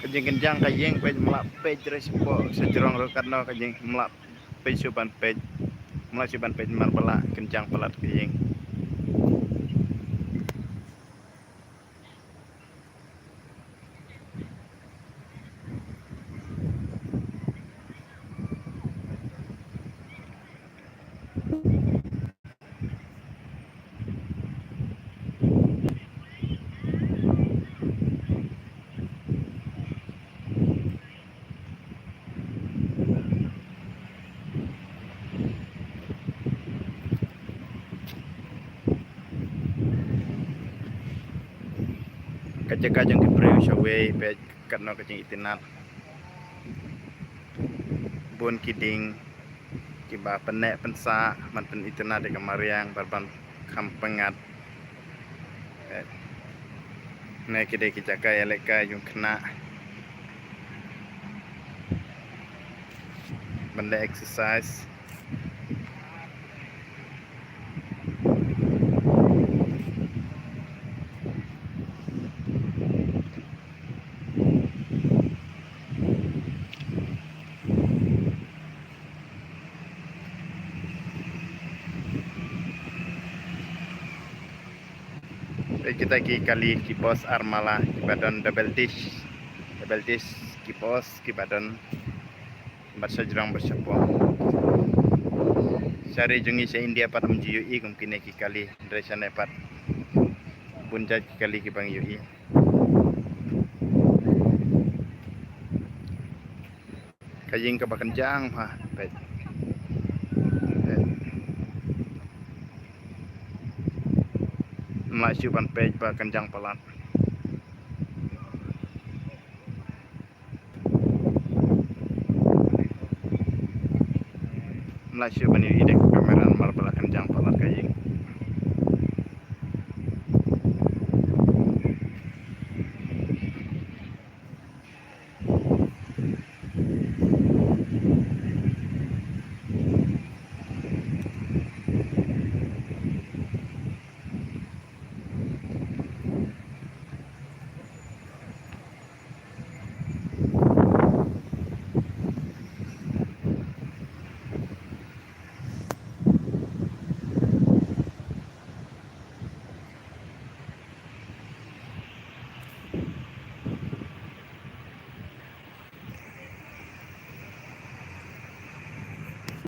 kajing kenjang kajing pej melak pej respo sejerong rokarno kajing melak pej suban pej melak suban pej marbala kenjang pelat kajing kajang di preu shaway pej karno kajing itinat bun kiding kiba penek pensa manten itinat de kamariang barban kampengat ne kide kijaka eleka yung kena benda exercise kita kali kipos armala kibadan double dish kipos kibadan bahasa Jerang bersepo sari jungi se India pat menjiu i mungkin kali dari sana pat punjat kali kibang yui kajing ke bakenjang ha pet masih ban pej ba kenjang pelat masih ban yui dek kamera marbala kenjang pelat kajing